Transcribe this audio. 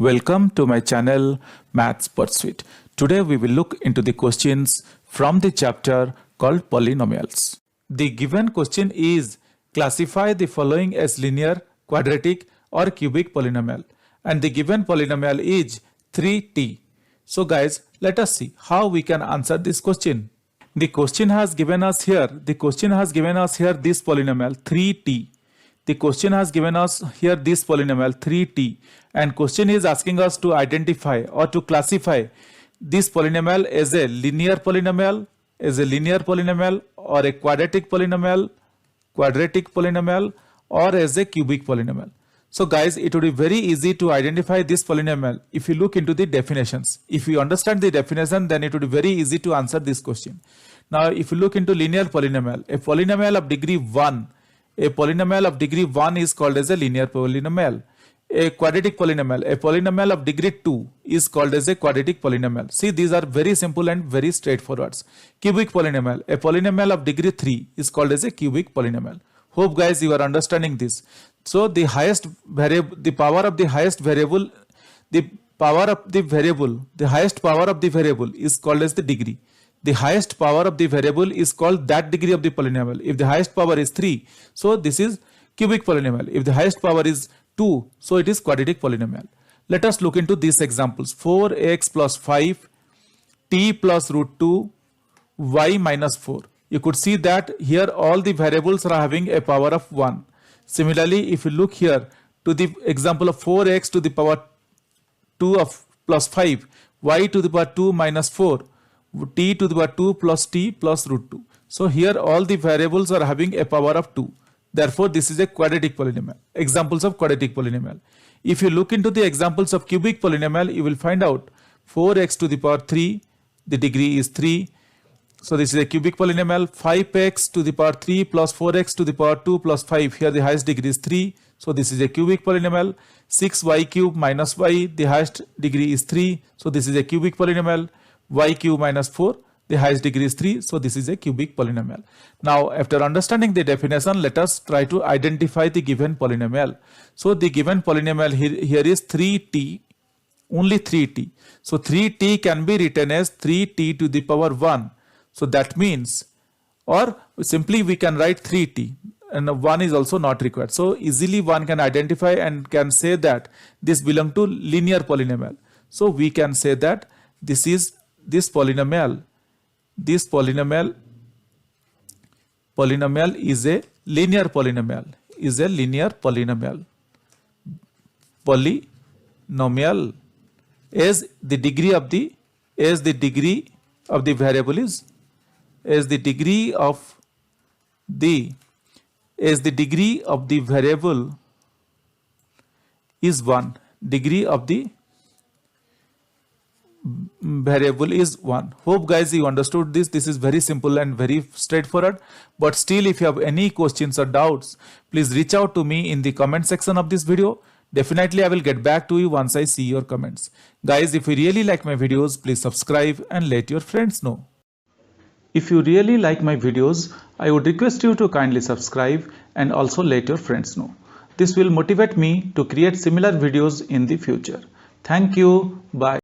Welcome to my channel Maths Pursuit. Today we will look into the questions from the chapter called Polynomials. The given question is classify the following as linear, quadratic or cubic polynomial, and the given polynomial is 3t. So guys, let us see how we can answer this question. The question has given us here this polynomial 3t. The question has given us here this polynomial 3t, and question is asking us to identify or to classify this polynomial as a linear polynomial, or a quadratic polynomial, or as a cubic polynomial. So guys, it would be very easy to identify this polynomial if you look into the definitions. If you understand the definition, then it would be very easy to answer this question. Now if you look into linear polynomial, a polynomial of degree 1 is called as a linear polynomial. A quadratic polynomial, a polynomial of degree 2 is called as a quadratic polynomial. See, these are very simple and very straightforward. Cubic polynomial, a polynomial of degree 3 is called as a cubic polynomial. Hope guys you are understanding this. So the highest variable, the highest power of the variable is called as the degree. The highest power of the variable is called that degree of the polynomial. If the highest power is 3, so this is cubic polynomial. If the highest power is 2, so it is quadratic polynomial. Let us look into these examples. 4x plus 5, t plus root 2, y minus 4. You could see that here all the variables are having a power of 1. Similarly, if you look here to the example of 4x to the power 2 of plus 5, y to the power 2 minus 4, t to the power 2 plus t plus root 2. So here all the variables are having a power of 2. Therefore, this is a quadratic polynomial. Examples of quadratic polynomial. If you look into the examples of cubic polynomial, you will find out 4x to the power 3, the degree is 3. So this is a cubic polynomial. 5x to the power 3 plus 4x to the power 2 plus 5. Here the highest degree is 3. So this is a cubic polynomial. 6y cube minus y, the highest degree is 3. So this is a cubic polynomial. Y cube minus 4, the highest degree is 3. So this is a cubic polynomial. Now after understanding the definition, let us try to identify the given polynomial. So the given polynomial here is 3t, only 3t. So 3t can be written as 3t to the power 1. So that means, or simply we can write 3t, and 1 is also not required. So easily one can identify and can say that this belongs to linear polynomial. So we can say that this polynomial is a linear polynomial, as the degree of the variable is variable is 1. Degree of the variable is 1. Hope guys you understood this. This is very simple and very straightforward. But still, if you have any questions or doubts, please reach out to me in the comment section of this video. Definitely I will get back to you once I see your comments. Guys, if you really like my videos, please subscribe and let your friends know. If you really like my videos, I would request you to kindly subscribe and also let your friends know. This will motivate me to create similar videos in the future. Thank you. Bye.